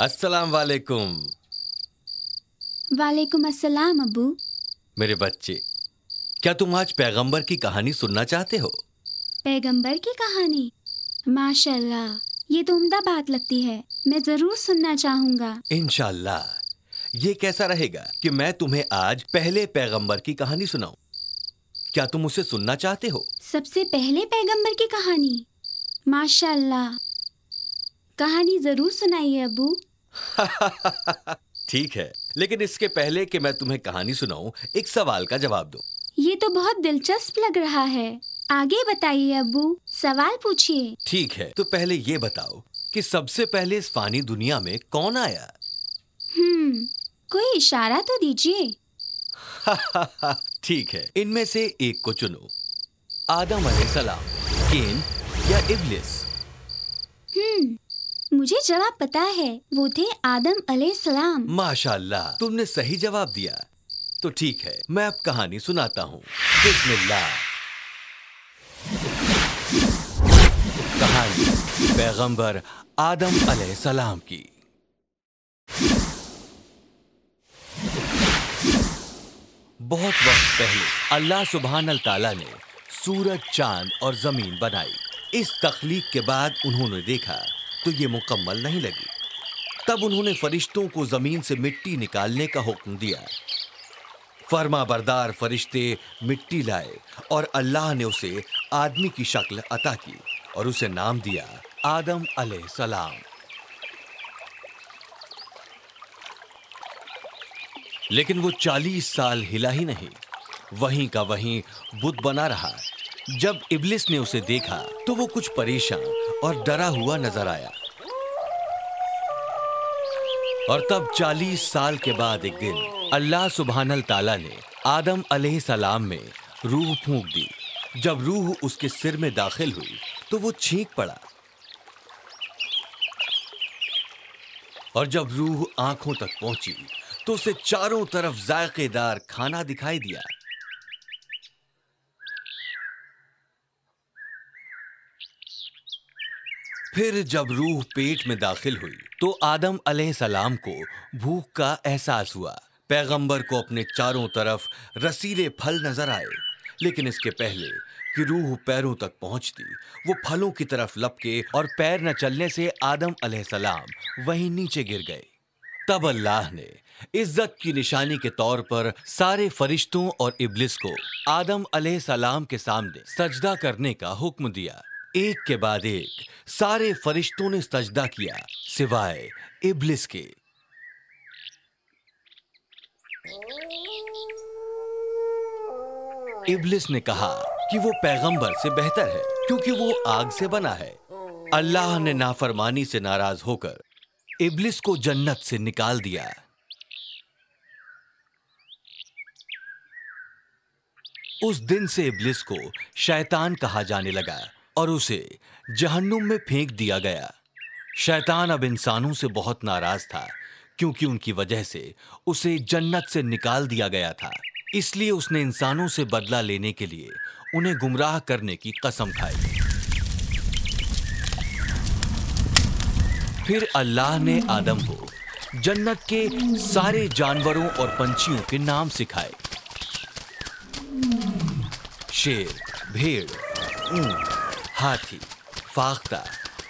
अस्सलाम वालेकुम। वालेकुम अस्सलाम अब्बू। मेरे बच्चे, क्या तुम आज पैगंबर की कहानी सुनना चाहते हो? पैगंबर की कहानी? माशाल्लाह, ये तो उम्दा बात लगती है। मैं जरूर सुनना चाहूंगा। इंशाल्लाह। ये कैसा रहेगा कि मैं तुम्हें आज पहले पैगंबर की कहानी सुनाऊं? क्या तुम उसे सुनना चाहते हो? सबसे पहले पैगंबर की कहानी? माशाल्लाह, कहानी जरूर सुनाइए अब्बू। ठीक है, लेकिन इसके पहले कि मैं तुम्हें कहानी सुनाऊं, एक सवाल का जवाब दो। ये तो बहुत दिलचस्प लग रहा है। आगे बताइए अब्बू, सवाल पूछिए। ठीक है, तो पहले ये बताओ कि सबसे पहले इस फानी दुनिया में कौन आया? कोई इशारा तो दीजिए। ठीक है, इनमें से एक को चुनो। आदम अलैहिस्सलाम, केन या इब्लिस? मुझे जवाब पता है, वो थे आदम अलैहिस्सलाम। माशाल्लाह, तुमने सही जवाब दिया। तो ठीक है, मैं अब कहानी सुनाता हूँ। बिस्मिल्लाह। कहानी पैगंबर आदम अलैहिस्सलाम की। बहुत वक्त पहले अल्लाह सुब्हानल ताला ने सूरज, चांद और जमीन बनाई। इस तख्लीक के बाद उन्होंने देखा तो ये मुकम्मल नहीं लगी। तब उन्होंने फरिश्तों को जमीन से मिट्टी निकालने का हुक्म दिया। फर्माबरदार फरिश्ते मिट्टी लाए और अल्लाह ने उसे आदमी की शक्ल अता की और उसे नाम दिया आदम अलैहिस्सलाम। लेकिन वो 40 साल हिला ही नहीं, वहीं का वहीं बुत बना रहा। जब इब्लिस ने उसे देखा तो वो कुछ परेशान और डरा हुआ नजर आया। और तब 40 साल के बाद एक दिन अल्लाह सुब्हानल ताला ने आदम अलैहिस्सलाम में रूह फूंक दी। जब रूह उसके सिर में दाखिल हुई तो वो छींक पड़ा। और जब रूह आंखों तक पहुंची तो उसे चारों तरफ जायकेदार खाना दिखाई दिया। फिर जब रूह पेट में दाखिल हुई तो आदम अलैहिस्सलाम को भूख का एहसास हुआ। पैगंबर को अपने चारों तरफ रसीले फल नजर आए, लेकिन इसके पहले कि रूह पैरों तक पहुंचती, वो फलों की तरफ लपके और पैर न चलने से आदम अलैहिस्सलाम वहीं नीचे गिर गए। तब अल्लाह ने इज्जत की निशानी के तौर पर सारे फरिश्तों और इब्लिस को आदम अलैहिस्सलाम के सामने सजदा करने का हुक्म दिया। एक के बाद एक सारे फरिश्तों ने सजदा किया सिवाय इब्लिस के। इब्लिस ने कहा कि वो पैगंबर से बेहतर है क्योंकि वो आग से बना है। अल्लाह ने नाफरमानी से नाराज होकर इब्लिस को जन्नत से निकाल दिया। उस दिन से इब्लिस को शैतान कहा जाने लगा और उसे जहन्नुम में फेंक दिया गया। शैतान अब इंसानों से बहुत नाराज था क्योंकि उनकी वजह से उसे जन्नत से निकाल दिया गया था। इसलिए उसने इंसानों से बदला लेने के लिए उन्हें गुमराह करने की कसम खाई। फिर अल्लाह ने आदम को जन्नत के सारे जानवरों और पंछियों के नाम सिखाए। शेर, भेड़, ऊंट, हाथी, फाख्ता,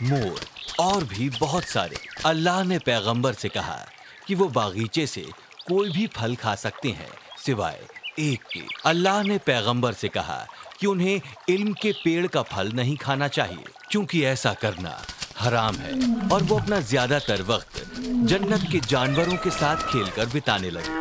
मोर और भी बहुत सारे। अल्लाह ने पैगंबर से कहा कि वो बागीचे से कोई भी फल खा सकते हैं सिवाय एक के। अल्लाह ने पैगंबर से कहा कि उन्हें इल्म के पेड़ का फल नहीं खाना चाहिए क्योंकि ऐसा करना हराम है। और वो अपना ज्यादातर वक्त जन्नत के जानवरों के साथ खेलकर बिताने लगे।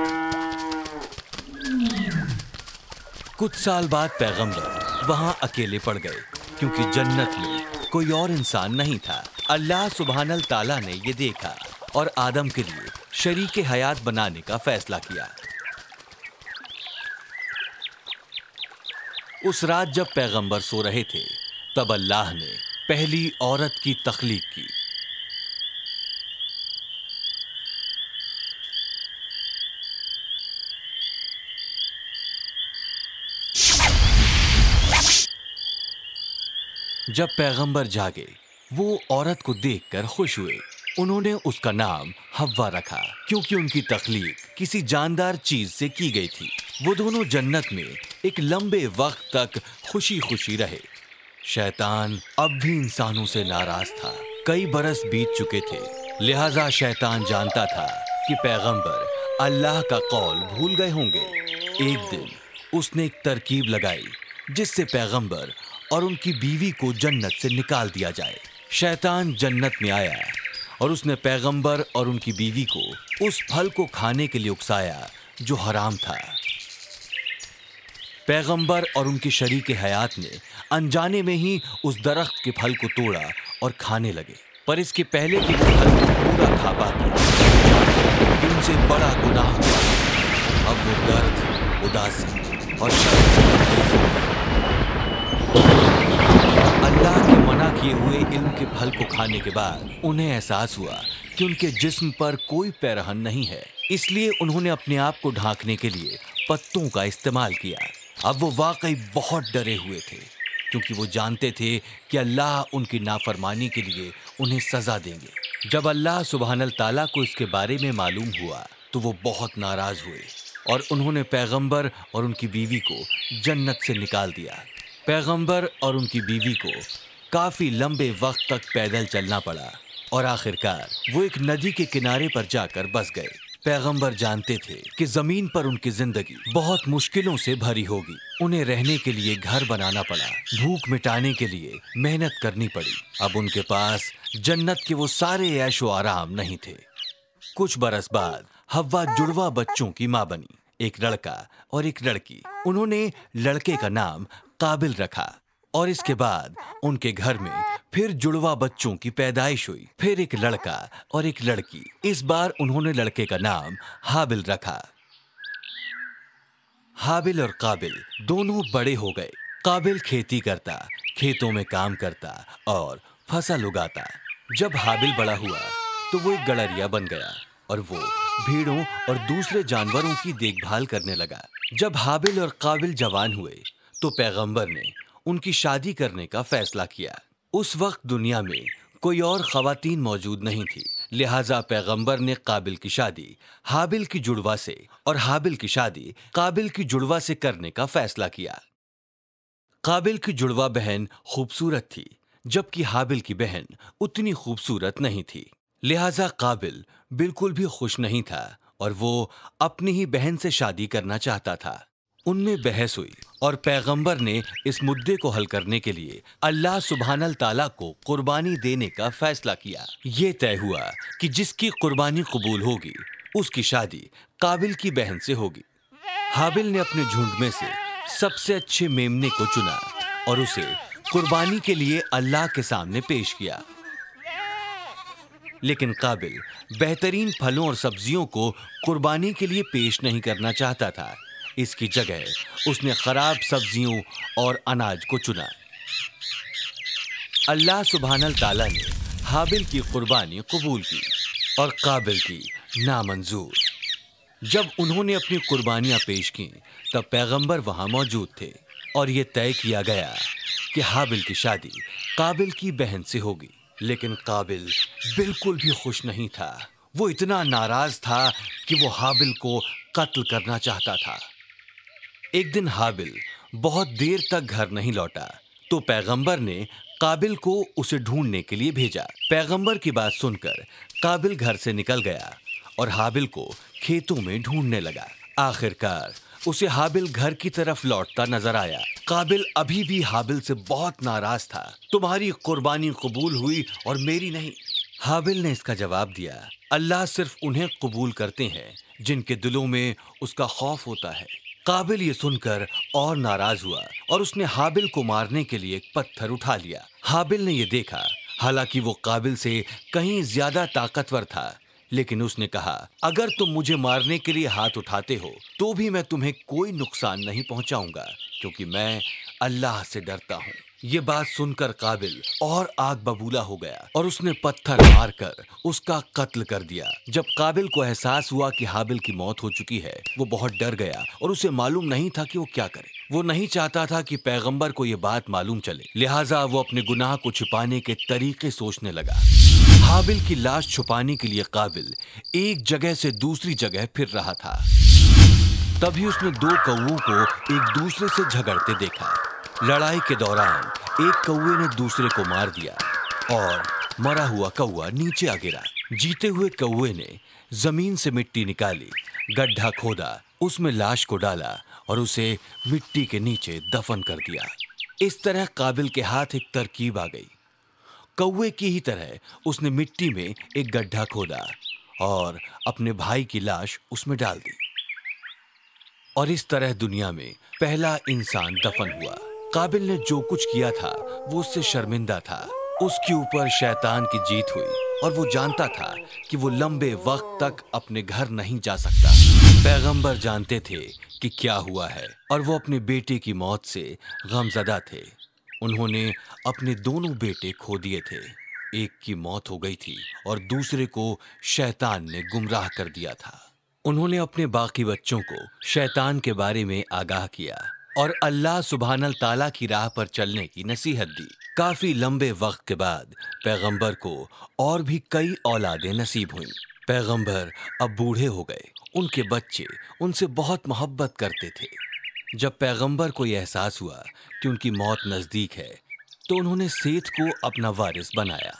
कुछ साल बाद पैगंबर वहां अकेले पड़ गए क्योंकि जन्नत में कोई और इंसान नहीं था। अल्लाह सुब्हानल ताला ने ये देखा और आदम के लिए शरीके हयात बनाने का फैसला किया। उस रात जब पैगंबर सो रहे थे तब अल्लाह ने पहली औरत की तख्लीक की। जब पैगंबर जागे वो औरत को देखकर खुश हुए। उन्होंने उसका नाम हव्वा रखा क्योंकि उनकी तख्लीक किसी जानदार चीज से की गई थी। वो दोनों जन्नत में एक लंबे वक्त तक खुशी खुशी रहे। शैतान अब भी इंसानों से नाराज था। कई बरस बीत चुके थे, लिहाजा शैतान जानता था कि पैगंबर अल्लाह का कौल भूल गए होंगे। एक दिन उसने एक तरकीब लगाई जिससे पैगंबर और उनकी बीवी को जन्नत से निकाल दिया जाए। शैतान जन्नत में आया और उसने पैगंबर और उनकी बीवी को उस फल को खाने के लिए उकसाया जो हराम था। पैगंबर और उनके शरीके हयात ने अनजाने में ही उस दरख्त के फल को तोड़ा और खाने लगे, पर इसके पहले कि वो फल को पूरा खा पाते उनसे बड़ा गुनाह हुआ। अब वो दर्द, उदासी और शर्म से लबरेज हो गए। अल्लाह के मना किए हुए इल्म के फल को खाने के बाद उन्हें एहसास हुआ कि उनके जिस्म पर कोई पैरहन नहीं है, इसलिए उन्होंने अपने आप को ढांकने के लिए पत्तों का इस्तेमाल किया। अब वो वाकई बहुत डरे हुए थे क्योंकि वो जानते थे कि अल्लाह उनकी नाफरमानी के लिए उन्हें सजा देंगे। जब अल्लाह सुब्हानल ताला को इसके बारे में मालूम हुआ तो वो बहुत नाराज हुए और उन्होंने पैगंबर और उनकी बीवी को जन्नत से निकाल दिया। पैगंबर और उनकी बीवी को काफी लंबे वक्त तक पैदल चलना पड़ा और आखिरकार वो एक नदी के किनारे पर जाकर बस गए। पैगंबर जानते थे कि जमीन पर उनकी जिंदगी बहुत मुश्किलों से भरी होगी। उन्हें रहने के लिए घर बनाना पड़ा, भूख मिटाने के लिए मेहनत करनी पड़ी। अब उनके पास जन्नत के वो सारे ऐशो आराम नहीं थे। कुछ बरस बाद हव्वा जुड़वा बच्चों की मां बनी, एक लड़का और एक लड़की। उन्होंने लड़के का नाम काबिल रखा और इसके बाद उनके घर में फिर जुड़वा बच्चों की पैदाइश हुई, फिर एक लड़का और एक लड़की। इस बार उन्होंने लड़के का नाम हाबिल रखा। हाबिल और काबिल दोनों बड़े हो गए। काबिल खेती करता, खेतों में काम करता और फसल उगाता। जब हाबिल बड़ा हुआ तो वो एक गड़रिया बन गया और वो भेड़ों और दूसरे जानवरों की देखभाल करने लगा। जब हाबिल और काबिल जवान हुए तो पैगंबर ने उनकी शादी करने का फैसला किया। उस वक्त दुनिया में कोई और खवातीन मौजूद नहीं थी, लिहाजा पैगंबर ने काबिल की शादी हाबिल की जुड़वा से और हाबिल की शादी काबिल की जुड़वा से करने का फैसला किया। काबिल की जुड़वा बहन खूबसूरत थी जबकि हाबिल की बहन उतनी खूबसूरत नहीं थी, लिहाजा काबिल बिल्कुल भी खुश नहीं था और वो अपनी ही बहन से शादी करना चाहता था। उनमें बहस हुई और पैगंबर ने इस मुद्दे को हल करने के लिए अल्लाह सुब्हानल ताला को कुर्बानी देने का फैसला किया। ये तय हुआ कि जिसकी कुर्बानी कबूल होगी उसकी शादी काबिल की बहन से होगी। हाबिल ने अपने झुंड में से सबसे अच्छे मेमने को चुना और उसे कुर्बानी के लिए अल्लाह के सामने पेश किया, लेकिन काबिल बेहतरीन फलों और सब्जियों को कुर्बानी के लिए पेश नहीं करना चाहता था। इसकी जगह उसने खराब सब्जियों और अनाज को चुना। अल्लाह सुब्हानल ताला ने हाबिल की कुर्बानी कबूल की और काबिल की नामंजूर। जब उन्होंने अपनी कुर्बानियां पेश की तब पैगंबर वहां मौजूद थे और यह तय किया गया कि हाबिल की शादी काबिल की बहन से होगी। लेकिन काबिल बिल्कुल भी खुश नहीं था। वो इतना नाराज था कि वो हाबिल को कत्ल करना चाहता था। एक दिन हाबिल बहुत देर तक घर नहीं लौटा तो पैगंबर ने काबिल को उसे ढूंढने के लिए भेजा। पैगंबर की बात सुनकर काबिल घर से निकल गया और हाबिल को खेतों में ढूंढने लगा। आखिरकार उसे हाबिल घर की तरफ लौटता नजर आया। काबिल अभी भी हाबिल से बहुत नाराज था। तुम्हारी कुर्बानी कबूल हुई और मेरी नहीं। हाबिल ने इसका जवाब दिया, अल्लाह सिर्फ उन्हें कबूल करते हैं जिनके दिलों में उसका खौफ होता है। काबिल ये सुनकर और नाराज हुआ और उसने हाबिल को मारने के लिए एक पत्थर उठा लिया। हाबिल ने यह देखा, हालांकि वो काबिल से कहीं ज्यादा ताकतवर था, लेकिन उसने कहा, अगर तुम मुझे मारने के लिए हाथ उठाते हो तो भी मैं तुम्हें कोई नुकसान नहीं पहुंचाऊंगा क्योंकि मैं अल्लाह से डरता हूँ। ये बात सुनकर काबिल और आग बबूला हो गया और उसने पत्थर मारकर उसका कत्ल कर दिया। जब काबिल को एहसास हुआ कि हाबिल की मौत हो चुकी है, वो बहुत डर गया और उसे मालूम नहीं था कि वो क्या करे। वो नहीं चाहता था कि पैगंबर को ये बात मालूम चले, लिहाजा वो अपने गुनाह को छिपाने के तरीके सोचने लगा। हाबिल की लाश छुपाने के लिए काबिल एक जगह से दूसरी जगह फिर रहा था। तभी उसने दो कौवों को एक दूसरे से झगड़ते देखा। लड़ाई के दौरान एक कौवे ने दूसरे को मार दिया और मरा हुआ कौवा नीचे आ गिरा। जीते हुए कौवे ने जमीन से मिट्टी निकाली, गड्ढा खोदा, उसमें लाश को डाला और उसे मिट्टी के नीचे दफन कर दिया। इस तरह काबिल के हाथ एक तरकीब आ गई। कौवे की ही तरह उसने मिट्टी में एक गड्ढा खोदा और अपने भाई की लाश उसमें डाल दी। और इस तरह दुनिया में पहला इंसान दफन हुआ। काबिल ने जो कुछ किया था वो उससे शर्मिंदा था। उसके ऊपर शैतान की जीत हुई और वो जानता था कि वो लंबे वक्त तक अपने घर नहीं जा सकता। पैगंबर जानते थे कि क्या हुआ है और वो अपने बेटे की मौत से गमज़दा थे। उन्होंने अपने दोनों बेटे खो दिए थे। एक की मौत हो गई थी और दूसरे को शैतान ने गुमराह कर दिया था। उन्होंने अपने बाकी बच्चों को शैतान के बारे में आगाह किया और अल्लाह सुब्हानल ताला की राह पर चलने की नसीहत दी। काफी लंबे वक्त के बाद पैगंबर को और भी कई औलादें नसीब हुईं। पैगंबर अब बूढ़े हो गए। उनके बच्चे उनसे बहुत मोहब्बत करते थे। जब पैगंबर को यह एहसास हुआ कि उनकी मौत नजदीक है तो उन्होंने सेत को अपना वारिस बनाया।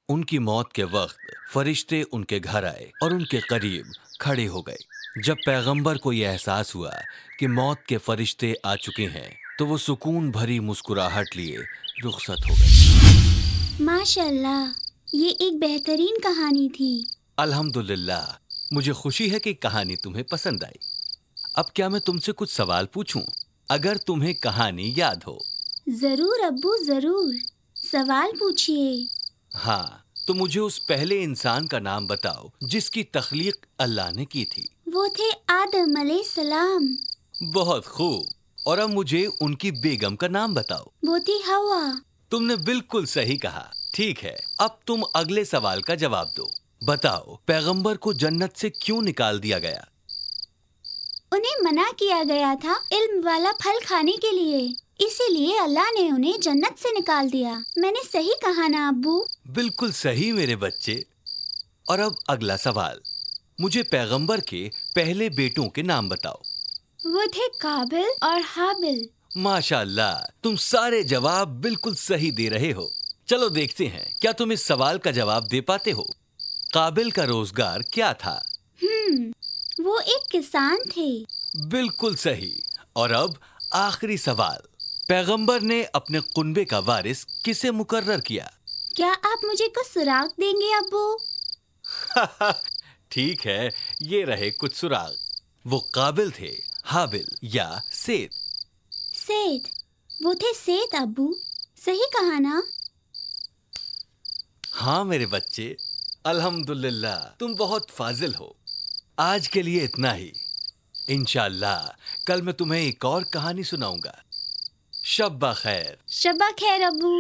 उनकी मौत के वक्त फरिश्ते उनके घर आए और उनके करीब खड़े हो गए। जब पैगंबर को यह एहसास हुआ कि मौत के फरिश्ते आ चुके हैं तो वो सुकून भरी मुस्कुराहट लिए रुखसत हो गए। माशाल्लाह, ये एक बेहतरीन कहानी थी। अल्हम्दुलिल्लाह, मुझे खुशी है कि कहानी तुम्हें पसंद आई। अब क्या मैं तुमसे कुछ सवाल पूछूं, अगर तुम्हें कहानी याद हो? जरूर अब्बू, जरूर। सवाल पूछिए। हाँ, तो मुझे उस पहले इंसान का नाम बताओ जिसकी तख्लीक अल्लाह ने की थी। वो थे आदम अलैहिस्सलाम। बहुत खूब। और अब मुझे उनकी बेगम का नाम बताओ। वो थी हवा। तुमने बिल्कुल सही कहा। ठीक है, अब तुम अगले सवाल का जवाब दो। बताओ, पैगंबर को जन्नत से क्यों निकाल दिया गया? उन्हें मना किया गया था इल्म वाला फल खाने के लिए, इसीलिए अल्लाह ने उन्हें जन्नत से निकाल दिया। मैंने सही कहा ना अब्बू? बिल्कुल सही मेरे बच्चे। और अब अगला सवाल, मुझे पैगंबर के पहले बेटों के नाम बताओ। वो थे काबिल और हाबिल। माशाअल्लाह, तुम सारे जवाब बिल्कुल सही दे रहे हो। चलो देखते हैं क्या तुम इस सवाल का जवाब दे पाते हो। काबिल का रोजगार क्या था? वो एक किसान थे। बिल्कुल सही। और अब आखिरी सवाल, पैगंबर ने अपने कुनबे का वारिस किसे मुकर्रर किया? क्या आप मुझे कुछ सुराग देंगे अब्बू? ठीक है, ये रहे कुछ सुराग। वो काबिल थे, हाबिल या सेत? सेत। वो थे सेत अब्बू, सही कहा ना? हाँ मेरे बच्चे, अल्हम्दुलिल्लाह, तुम बहुत फाजिल हो। आज के लिए इतना ही। इंशाअल्लाह कल मैं तुम्हें एक और कहानी सुनाऊंगा। शब्बा खैर। शब्बा खैर अब्बू।